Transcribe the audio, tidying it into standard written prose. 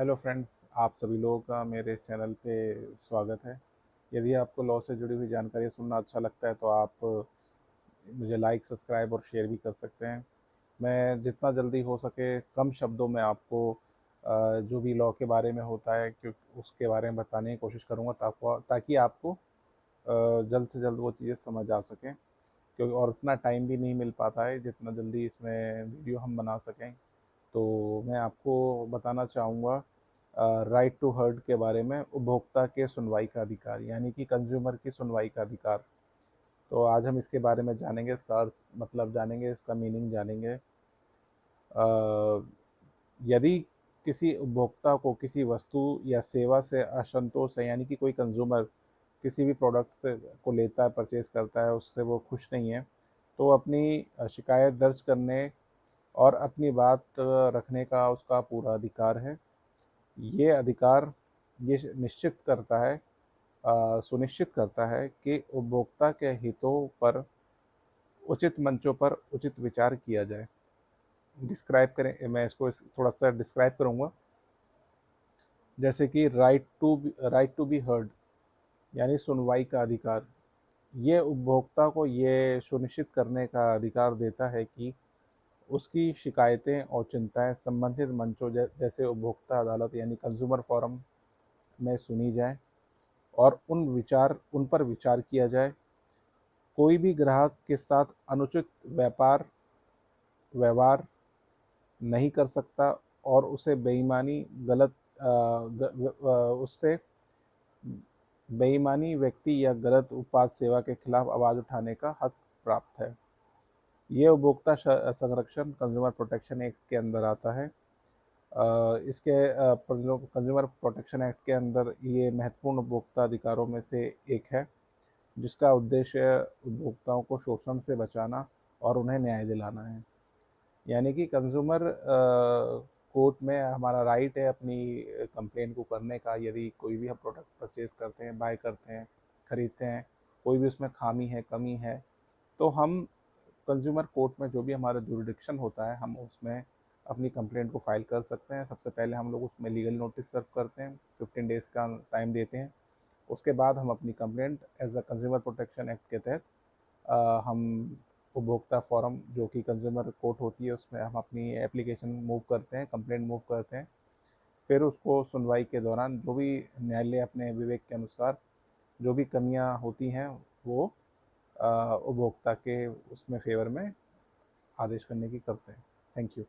Hello friends, आप सभी लोगों का मेरे इस चैनल पे स्वागत है। यदि आपको लॉ से जुड़ी हुई जानकारी सुनना अच्छा लगता है तो आप मुझे लाइक, सब्सक्राइब और शेयर भी कर सकते हैं। मैं जितना जल्दी हो सके कम शब्दों में आपको जो भी लॉ के बारे में होता है क्योंकि उसके बारे में बताने की कोशिश करूँगा ताकि आपको जल्द से जल्द वो चीज़ें समझ आ सकें, क्योंकि और उतना टाइम भी नहीं मिल पाता है जितना जल्दी इसमें वीडियो हम बना सकें। तो मैं आपको बताना चाहूँगा राइट टू हर्ट के बारे में, उपभोक्ता के सुनवाई का अधिकार, यानी कि कंज्यूमर की सुनवाई का अधिकार। तो आज हम इसके बारे में जानेंगे, इसका अर्थ मतलब जानेंगे, इसका मीनिंग जानेंगे। यदि किसी उपभोक्ता को किसी वस्तु या सेवा से असंतोष है, यानी कि कोई कंज्यूमर किसी भी प्रोडक्ट से को लेता है, परचेज करता है, उससे वो खुश नहीं है, तो अपनी शिकायत दर्ज करने और अपनी बात रखने का उसका पूरा अधिकार है। ये अधिकार ये निश्चित करता है, सुनिश्चित करता है कि उपभोक्ता के हितों पर उचित मंचों पर उचित विचार किया जाए। डिस्क्राइब करें, मैं इसको थोड़ा सा डिस्क्राइब करूँगा। जैसे कि राइट टू बी हर्ड, यानी सुनवाई का अधिकार। ये उपभोक्ता को ये सुनिश्चित करने का अधिकार देता है कि उसकी शिकायतें और चिंताएं संबंधित मंचों जैसे उपभोक्ता अदालत यानी कंज्यूमर फोरम में सुनी जाए और उन पर विचार किया जाए। कोई भी ग्राहक के साथ अनुचित व्यवहार नहीं कर सकता और उसे उससे बेईमानी व्यक्ति या गलत उत्पाद सेवा के खिलाफ आवाज़ उठाने का हक प्राप्त है। ये उपभोक्ता संरक्षण कंज्यूमर प्रोटेक्शन एक्ट के अंदर आता है। इसके कंज्यूमर प्रोटेक्शन एक्ट के अंदर ये महत्वपूर्ण उपभोक्ता अधिकारों में से एक है, जिसका उद्देश्य उपभोक्ताओं को शोषण से बचाना और उन्हें न्याय दिलाना है। यानी कि कंज्यूमर कोर्ट में हमारा राइट है अपनी कंप्लेंट को करने का। यदि कोई भी हम प्रोडक्ट परचेज करते हैं, बाय करते हैं, खरीदते हैं, कोई भी उसमें खामी है, कमी है, तो हम कंज्यूमर कोर्ट में जो भी हमारा जुरिडिक्शन होता है, हम उसमें अपनी कंप्लेंट को फाइल कर सकते हैं। सबसे पहले हम लोग उसमें लीगल नोटिस सर्व करते हैं, 15 डेज़ का टाइम देते हैं। उसके बाद हम अपनी complaint as a consumer protection act के तहत हम उपभोक्ता फोरम जो कि कंज्यूमर कोर्ट होती है उसमें हम अपनी एप्लीकेशन मूव करते हैं, कंप्लेंट मूव करते हैं। फिर उसको सुनवाई के दौरान जो भी न्यायालय अपने विवेक के अनुसार जो भी कमियां होती हैं वो उपभोक्ता के उसमें फेवर में आदेश करने की करते हैं। Thank you.